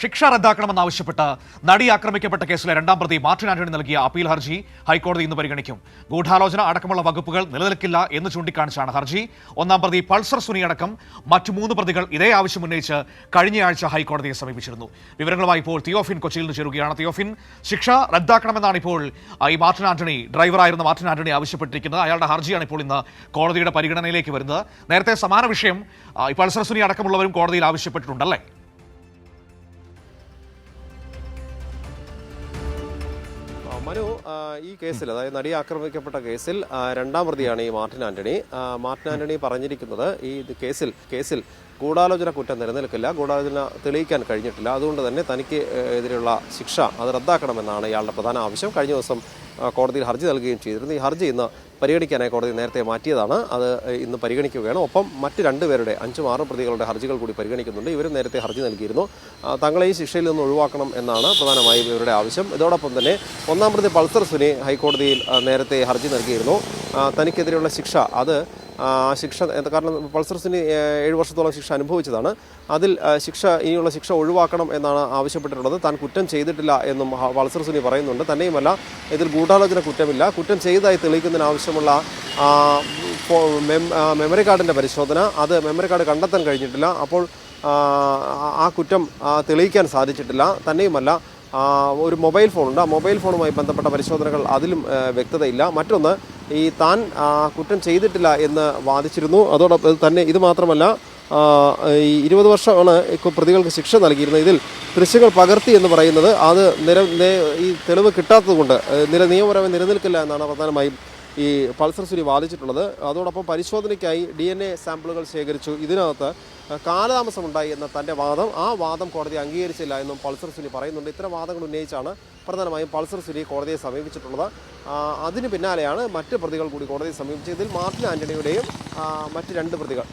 ശിക്ഷ റദ്ദാക്കണമെന്നാവശ്യപ്പെട്ട് നടി ആക്രമിക്കപ്പെട്ട കേസിലെ രണ്ടാം പ്രതി മാർട്ടിൻ ആന്റണി നൽകിയ അപ്പീൽ ഹർജി ഹൈക്കോടതി ഇന്ന് പരിഗണിക്കും. ഗൂഢാലോചന അടക്കമുള്ള വകുപ്പുകൾ നിലനിൽക്കില്ല എന്ന് ചൂണ്ടിക്കാണിച്ചാണ് ഹർജി. ഒന്നാം പ്രതി പൾസർ സുനി അടക്കം മറ്റു 3 പ്രതികൾ ഇതേ ആവശ്യം ഉന്നയിച്ച് കഴിഞ്ഞയാഴ്ച ഹൈക്കോടതിയെ സമീപിച്ചിരുന്നു. വിവരങ്ങളുമായി ഇപ്പോൾ തിയോഫിൻ കൊച്ചിയിൽ നിന്ന് ചേരുകയാണ്. തിയോഫിൻ, ശിക്ഷ റദ്ദാക്കണമെന്നാണ് ഇപ്പോൾ ഈ മാർട്ടിൻ ആന്റണി, ഡ്രൈവറായിരുന്ന മാർട്ടിൻ ആന്റണി ആവശ്യപ്പെട്ടിരിക്കുന്നത്. അയാളുടെ ഹർജിയാണ് ഇപ്പോൾ ഇന്ന് കോടതിയുടെ പരിഗണനയിലേക്ക് വരുന്നത്. നേരത്തെ സമാന വിഷയം ഈ പൾസർ സുനി അടക്കമുള്ളവരും കോടതിയിൽ ആവശ്യപ്പെട്ടിട്ടുണ്ടല്ലേ? മനു, ഈ കേസിൽ, അതായത് നടി ആക്രമിക്കപ്പെട്ട കേസിൽ രണ്ടാം പ്രതിയാണ് ഈ മാർട്ടിൻ ആന്റണി. മാർട്ടിൻ ആന്റണി പറഞ്ഞിരിക്കുന്നത് ഈ കേസിൽ ഗൂഢാലോചന കുറ്റം നിലനിൽക്കില്ല, ഗൂഢാലോചന തെളിയിക്കാൻ കഴിഞ്ഞിട്ടില്ല, അതുകൊണ്ട് തന്നെ തനിക്ക് എതിരെയുള്ള ശിക്ഷ അത് റദ്ദാക്കണമെന്നാണ് ഇയാളുടെ പ്രധാന ആവശ്യം. കഴിഞ്ഞ ദിവസം കോടതിയിൽ ഹർജി നൽകുകയും ചെയ്തിരുന്നു. ഈ ഹർജി ഇന്ന് പരിഗണിക്കാനായി കോടതി നേരത്തെ മാറ്റിയതാണ്. അത് ഇന്ന് പരിഗണിക്കുകയാണ്. ഒപ്പം മറ്റ് 2 പേരുടെ 5ഉം 6ഉം പ്രതികളുടെ ഹർജികൾ കൂടി പരിഗണിക്കുന്നുണ്ട്. ഇവരും നേരത്തെ ഹർജി നൽകിയിരുന്നു. തങ്ങളെ ഈ ശിക്ഷയിൽ നിന്ന് ഒഴിവാക്കണം എന്നാണ് പ്രധാനമായും ഇവരുടെ ആവശ്യം. ഇതോടൊപ്പം തന്നെ ഒന്നാം പ്രതി പൾസർ സുനി ഹൈക്കോടതിയിൽ നേരത്തെ ഹർജി നൽകിയിരുന്നു. തനിക്കെതിരെയുള്ള ശിക്ഷ കാരണം പൾസർ സുനി 7 വർഷത്തോളം ശിക്ഷ അനുഭവിച്ചതാണ്. അതിൽ ഇനിയുള്ള ശിക്ഷ ഒഴിവാക്കണം എന്നാണ് ആവശ്യപ്പെട്ടിട്ടുള്ളത്. താൻ കുറ്റം ചെയ്തിട്ടില്ല എന്നും പൾസർ സുനി പറയുന്നുണ്ട്. തന്നെയുമല്ല, ഇതിൽ ഗൂഢാലോചന കുറ്റമില്ല, കുറ്റം ചെയ്തതായി തെളിയിക്കുന്നതിന് ആവശ്യമുള്ള മെമ്മറി കാർഡിൻ്റെ പരിശോധന, അത് മെമ്മറി കാർഡ് കണ്ടെത്താൻ കഴിഞ്ഞിട്ടില്ല. അപ്പോൾ ആ കുറ്റം തെളിയിക്കാൻ സാധിച്ചിട്ടില്ല. തന്നെയുമല്ല, ഒരു മൊബൈൽ ഫോണുണ്ട്. ആ മൊബൈൽ ഫോണുമായി ബന്ധപ്പെട്ട പരിശോധനകൾ അതിലും വ്യക്തതയില്ല. മറ്റൊന്ന്, താൻ കുറ്റം ചെയ്തിട്ടില്ല എന്ന് വാദിച്ചിരുന്നു. അതോടൊപ്പം തന്നെ ഇത് മാത്രമല്ല, 20 വർഷമാണ് പ്രതികൾക്ക് ശിക്ഷ നൽകിയിരുന്നത്. ഇതിൽ ദൃശ്യങ്ങൾ പകർത്തി എന്ന് പറയുന്നത് അത് ഈ തെളിവ് കിട്ടാത്തത് കൊണ്ട് നിയമപരമായി നിലനിൽക്കില്ല എന്നാണ് പ്രധാനമായും ഈ പൾസർ സുനി വാദിച്ചിട്ടുള്ളത്. അതോടൊപ്പം പരിശോധനയ്ക്കായി DNA സാമ്പിളുകൾ ശേഖരിച്ചു. ഇതിനകത്ത് കാലതാമസമുണ്ടായി എന്ന തൻ്റെ വാദം, ആ വാദം കോടതി അംഗീകരിച്ചില്ല എന്നും പൾസർ സുനി പറയുന്നുണ്ട്. ഇത്തരം വാദങ്ങൾ ഉന്നയിച്ചാണ് പ്രധാനമായും പൾസർ സുനി കോടതിയെ സമീപിച്ചിട്ടുള്ളത്. അതിന് പിന്നാലെയാണ് മറ്റ് പ്രതികൾ കൂടി കോടതിയെ സമീപിച്ചത്. ഇതിൽ മാർട്ടിൻ ആന്റണിയുടെയും മറ്റ് 2 പ്രതികൾ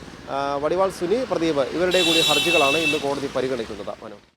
വടിവാൾ സുനി, പ്രദീപ്, ഇവരുടെ കൂടി ഹർജികളാണ് ഇന്ന് കോടതി പരിഗണിക്കുന്നത്. മനു.